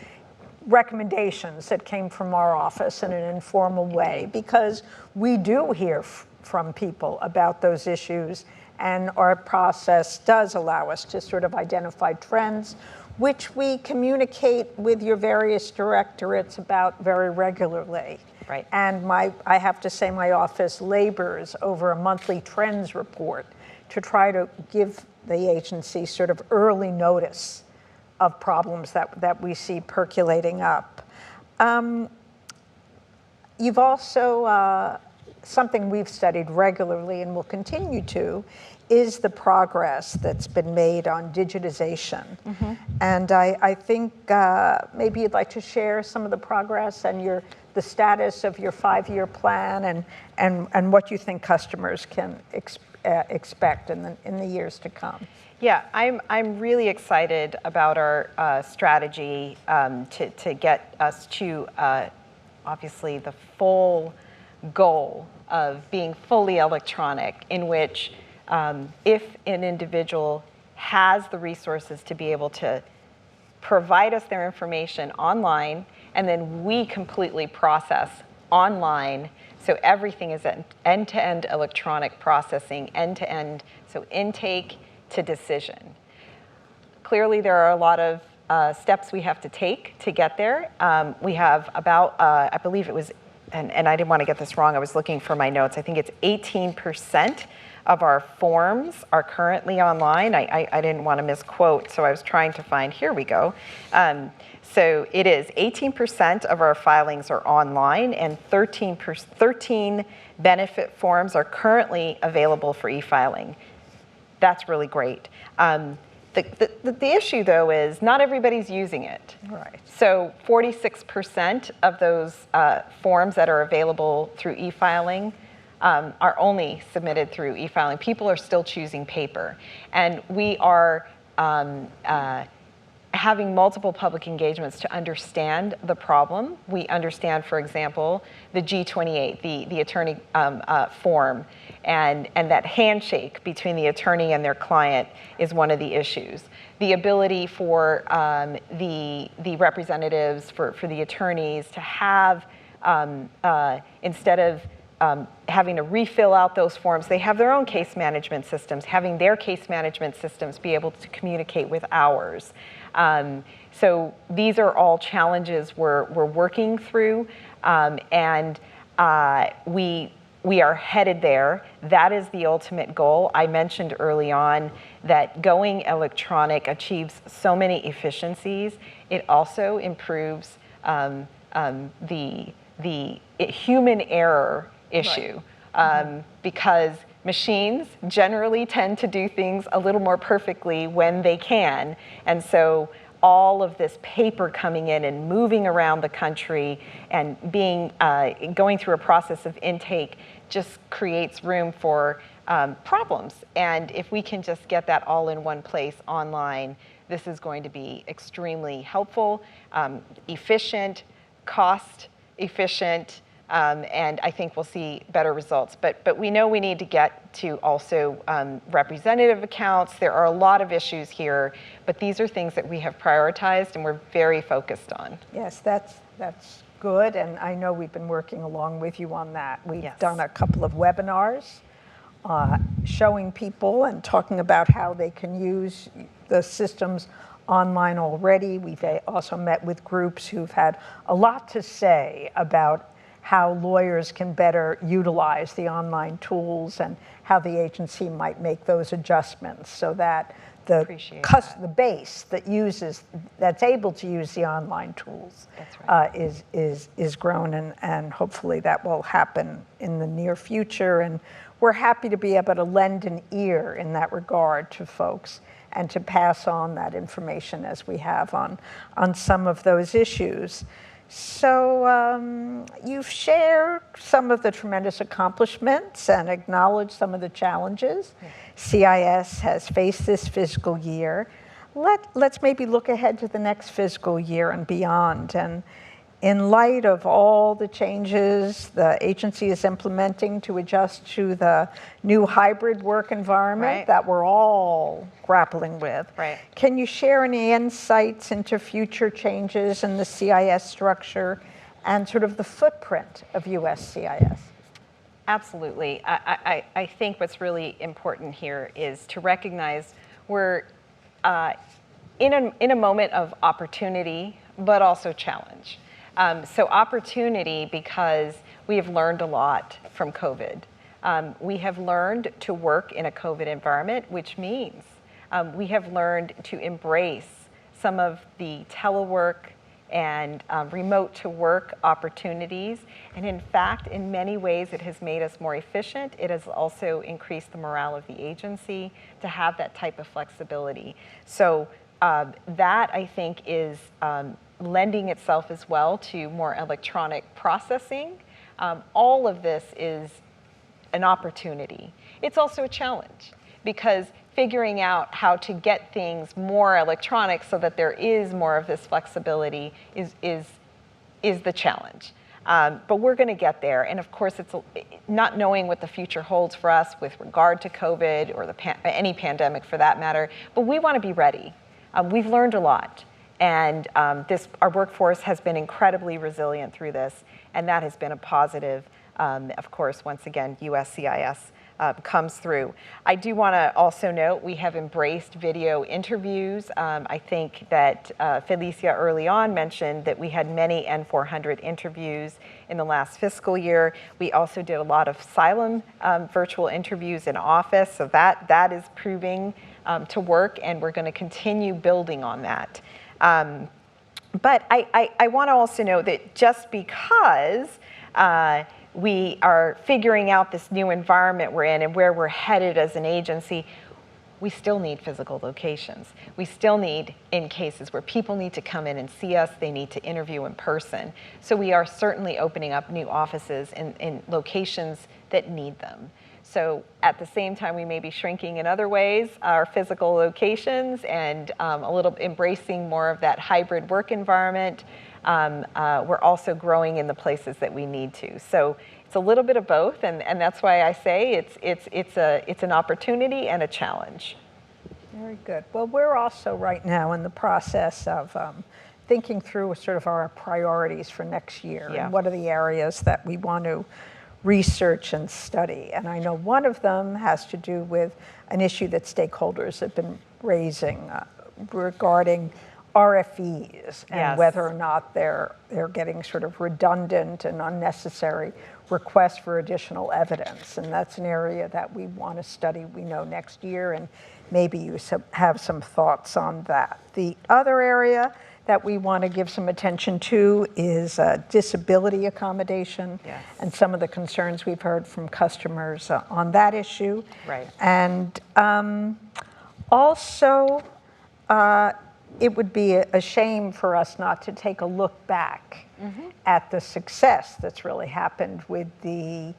recommendations that came from our office in an informal way, because we do hear from people about those issues, and our process does allow us to sort of identify trends. which we communicate with your various directorates about very regularly.
Right.
And I have to say my office labors over a monthly trends report to try to give the agency sort of early notice of problems that we see percolating up. You've also, something we've studied regularly and will continue to, is the progress that's been made on digitization. Mm-hmm. And I think maybe you'd like to share some of the progress and the status of your 5-year plan and what you think customers can expect in the years to come.
Yeah, I'm really excited about our strategy to get us to obviously the full goal of being fully electronic, in which if an individual has the resources to be able to provide us their information online, and then we completely process online. So everything is end-to-end electronic processing, end-to-end, so intake to decision. Clearly, there are a lot of steps we have to take to get there. We have about, I believe it was, and I didn't want to get this wrong, I was looking for my notes, I think it's 18% of our forms are currently online. I didn't want to misquote, so I was trying to find, here we go. So it is 18% of our filings are online, and 13 benefit forms are currently available for e-filing. That's really great. The issue, though, is not everybody's using it.
Right.
So 46% of those forms that are available through e-filing are only submitted through e-filing. People are still choosing paper. And we are having multiple public engagements to understand the problem. We understand, for example, the G28, the attorney form, and that handshake between the attorney and their client is one of the issues. The ability for the representatives, for the attorneys to have, instead of having to refill out those forms, they have their own case management systems, having their case management systems be able to communicate with ours. So these are all challenges we're working through, and we are headed there. That is the ultimate goal. I mentioned early on that going electronic achieves so many efficiencies. It also improves the human error issue, right. Because machines generally tend to do things a little more perfectly when they can. And so all of this paper coming in and moving around the country and going through a process of intake just creates room for problems. And if we can just get that all in one place online, this is going to be extremely helpful, efficient, cost efficient, and I think we'll see better results. But we know we need to get to also representative accounts. There are a lot of issues here, but these are things that we have prioritized and we're very focused on.
Yes, that's good, and I know we've been working along with you on that. We've
Yes.
done a couple of webinars showing people and talking about how they can use the systems online already. We've also met with groups who've had a lot to say about how lawyers can better utilize the online tools and how the agency might make those adjustments so that the base that's able to use the online tools is grown, and hopefully that will happen in the near future. And we're happy to be able to lend an ear in that regard to folks and to pass on that information as we have on some of those issues. So you've shared some of the tremendous accomplishments and acknowledged some of the challenges CIS has faced this fiscal year. Let's maybe look ahead to the next fiscal year and beyond. And in light of all the changes the agency is implementing to adjust to the new hybrid work environment that we're all grappling with, can you share any insights into future changes in the CIS structure and sort of the footprint of USCIS?
Absolutely. I think what's really important here is to recognize we're in a moment of opportunity, but also challenge. So opportunity because we have learned a lot from COVID. We have learned to work in a COVID environment, which means we have learned to embrace some of the telework and remote to work opportunities. And in fact, in many ways, it has made us more efficient. It has also increased the morale of the agency to have that type of flexibility. So that, I think, is lending itself as well to more electronic processing. All of this is an opportunity. It's also a challenge because figuring out how to get things more electronic so that there is more of this flexibility is the challenge. But we're going to get there. And of course, it's not knowing what the future holds for us with regard to COVID or any pandemic for that matter. But we want to be ready. We've learned a lot. And our workforce has been incredibly resilient through this. And that has been a positive. Of course, once again, USCIS comes through. I do want to also note we have embraced video interviews. I think that Felicia early on mentioned that we had many N400 interviews in the last fiscal year. We also did a lot of Xylem virtual interviews in office, so that is proving to work, and we're going to continue building on that. But I want to also note that just because we are figuring out this new environment we're in and where we're headed as an agency, we still need physical locations. We still need, in cases where people need to come in and see us, they need to interview in person. So we are certainly opening up new offices in locations that need them. So at the same time, we may be shrinking in other ways, our physical locations, and a little embracing more of that hybrid work environment. We're also growing in the places that we need to. So it's a little bit of both, and that's why I say it's an opportunity and a challenge.
Very good. Well, we're also right now in the process of thinking through sort of our priorities for next year.
Yeah.
And what are the areas that we want to research and study. And I know one of them has to do with an issue that stakeholders have been raising regarding RFEs and
Yes.
whether or not they're getting sort of redundant and unnecessary requests for additional evidence. And that's an area that we want to study, we know, next year, and maybe you have some thoughts on that. The other area that we want to give some attention to is disability accommodation.
Yes.
And some of the concerns we've heard from customers on that issue.
Right.
And also, it would be a shame for us not to take a look back at the success that's really happened with the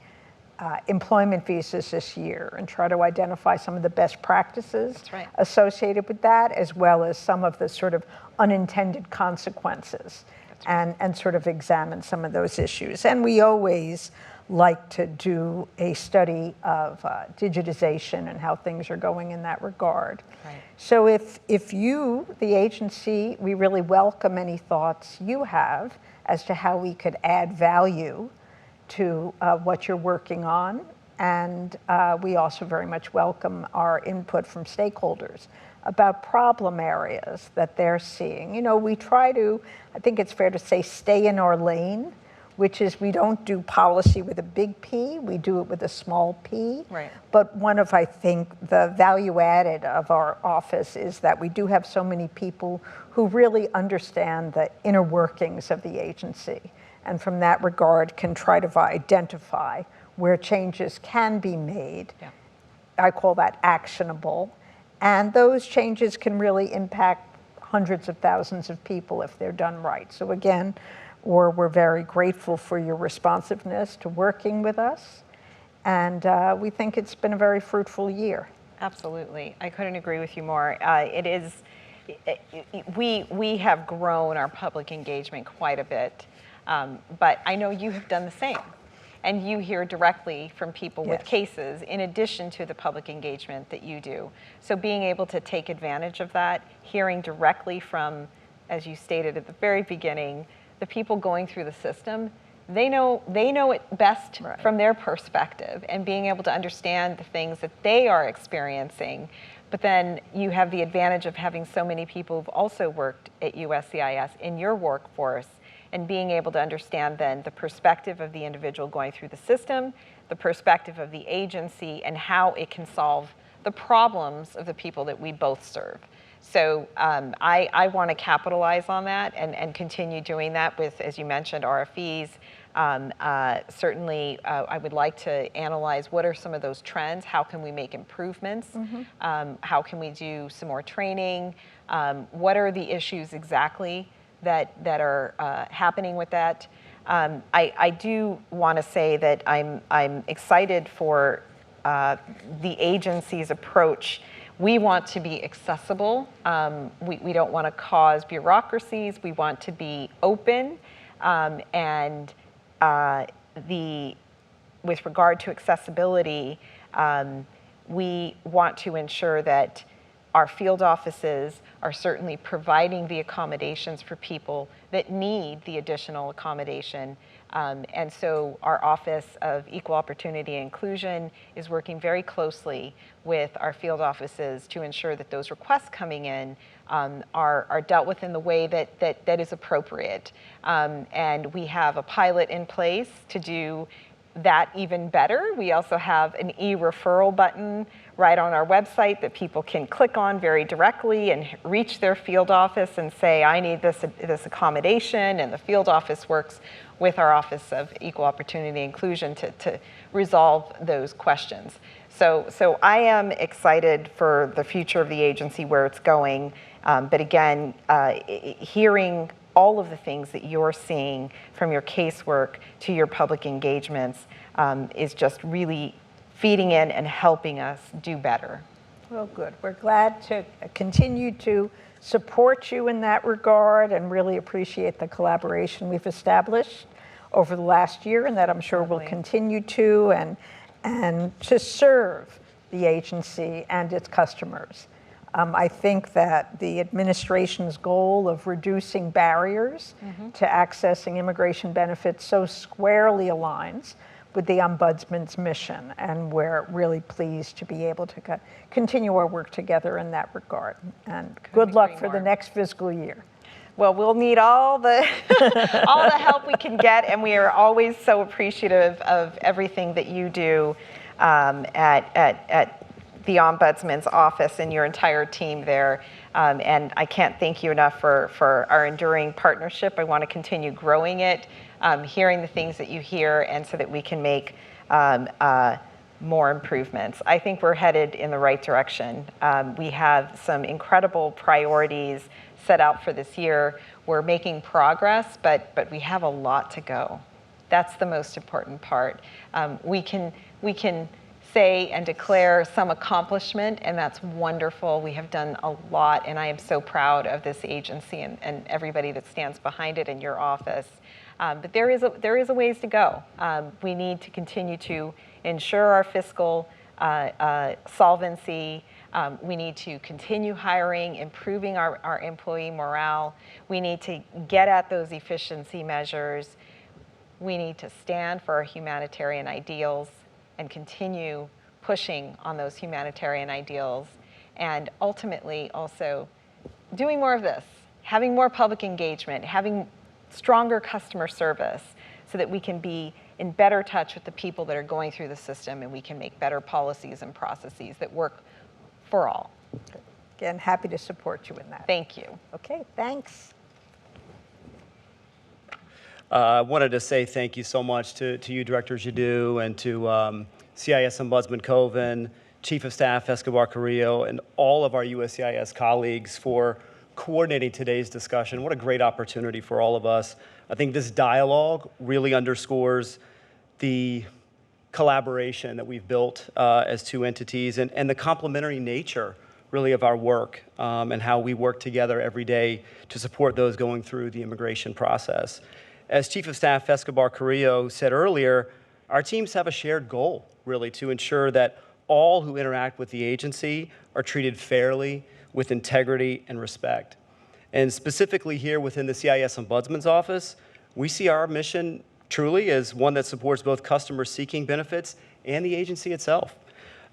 employment visas this year and try to identify some of the best practices
That's right.
associated with that, as well as some of the sort of unintended consequences, and sort of examine some of those issues. And we always like to do a study of digitization and how things are going in that regard.
Right.
So if you, the agency, we really welcome any thoughts you have as to how we could add value to what you're working on. And we also very much welcome our input from stakeholders about problem areas that they're seeing. You know, we try to, I think it's fair to say, stay in our lane, which is we don't do policy with a big P, we do it with a small p.
Right.
But one of, I think, the value added of our office is that we do have so many people who really understand the inner workings of the agency, and from that regard can try to identify where changes can be made.
Yeah.
I call that actionable. And those changes can really impact hundreds of thousands of people if they're done right. So again, we're very grateful for your responsiveness to working with us. And we think it's been a very fruitful year.
Absolutely. I couldn't agree with you more. We have grown our public engagement quite a bit, but I know you have done the same. And you hear directly from people with
Yes.
cases in addition to the public engagement that you do. So being able to take advantage of that, hearing directly from, as you stated at the very beginning, the people going through the system, they know it best
Right.
from their perspective, and being able to understand the things that they are experiencing But then you have the advantage of having so many people who've also worked at USCIS in your workforce and being able to understand then the perspective of the individual going through the system, the perspective of the agency, and how it can solve the problems of the people that we both serve. So I want to capitalize on that and continue doing that with, as you mentioned, RFEs. Certainly, I would like to analyze what are some of those trends, how can we make improvements, how can we do some more training, what are the issues exactly that are happening with that. I do want to say that I'm excited for the agency's approach. We want to be accessible. We don't want to cause bureaucracies. We want to be open. And with regard to accessibility, we want to ensure that our field offices are certainly providing the accommodations for people that need the additional accommodation. And so our Office of Equal Opportunity and Inclusion is working very closely with our field offices to ensure that those requests coming in are dealt with in the way that is appropriate. And we have a pilot in place to do that even better. We also have an e-referral button right on our website that people can click on very directly and reach their field office and say, I need this accommodation, and the field office works with our Office of Equal Opportunity and Inclusion to resolve those questions. So I am excited for the future of the agency, where it's going, but again, hearing all of the things that you're seeing from your casework to your public engagements is just really feeding in and helping us do better.
Well, good. We're glad to continue to support you in that regard and really appreciate the collaboration we've established over the last year, and that I'm sure will continue to, and to serve the agency and its customers. I think that the administration's goal of reducing barriers to accessing immigration benefits so squarely aligns with the Ombudsman's mission, and we're really pleased to be able to continue our work together in that regard. And good luck for the next fiscal year.
Well, we'll need all the all the help we can get, and we are always so appreciative of everything that you do at the Ombudsman's office and your entire team there. And I can't thank you enough for our enduring partnership. I want to continue growing it, hearing the things that you hear, and so that we can make more improvements. I think we're headed in the right direction. We have some incredible priorities set out for this year. We're making progress, but we have a lot to go. That's the most important part. We can say and declare some accomplishment, and that's wonderful. We have done a lot, and I am so proud of this agency and everybody that stands behind it in your office. But there is a ways to go. We need to continue to ensure our fiscal solvency. We need to continue hiring, improving our employee morale. We need to get at those efficiency measures. We need to stand for our humanitarian ideals and continue pushing on those humanitarian ideals, and ultimately also doing more of this, having more public engagement, having stronger customer service, so that we can be in better touch with the people that are going through the system, and we can make better policies and processes that work for all.
Again, happy to support you in that.
Thank you.
Okay, thanks.
I wanted to say thank you so much to you, Director Jadu, and to CIS Ombudsman Coven, Chief of Staff Escobar Carrillo, and all of our USCIS colleagues for coordinating today's discussion. What a great opportunity for all of us. I think this dialogue really underscores the collaboration that we've built as two entities, and the complementary nature really of our work, and how we work together every day to support those going through the immigration process. As Chief of Staff Escobar Carrillo said earlier, our teams have a shared goal, really, to ensure that all who interact with the agency are treated fairly, with integrity and respect. And specifically here within the CIS Ombudsman's Office, we see our mission truly as one that supports both customers seeking benefits and the agency itself.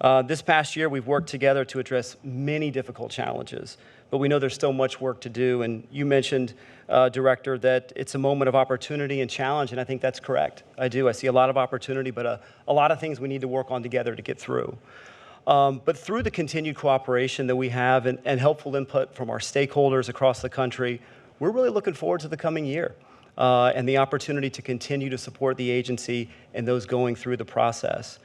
This past year, we've worked together to address many difficult challenges, but we know there's still much work to do. And you mentioned, Director, that it's a moment of opportunity and challenge, and I think that's correct. I do. I see a lot of opportunity, but a lot of things we need to work on together to get through. But through the continued cooperation that we have and helpful input from our stakeholders across the country, we're really looking forward to the coming year and the opportunity to continue to support the agency and those going through the process.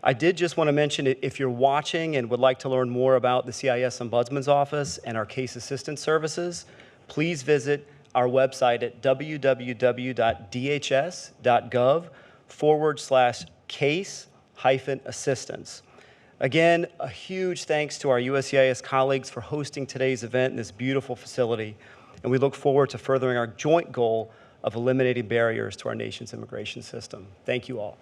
I did just want to mention, if you're watching and would like to learn more about the CIS Ombudsman's Office and our case assistance services, please visit our website at www.dhs.gov/case-assistance. Again, a huge thanks to our USCIS colleagues for hosting today's event in this beautiful facility, and we look forward to furthering our joint goal of eliminating barriers to our nation's immigration system. Thank you all.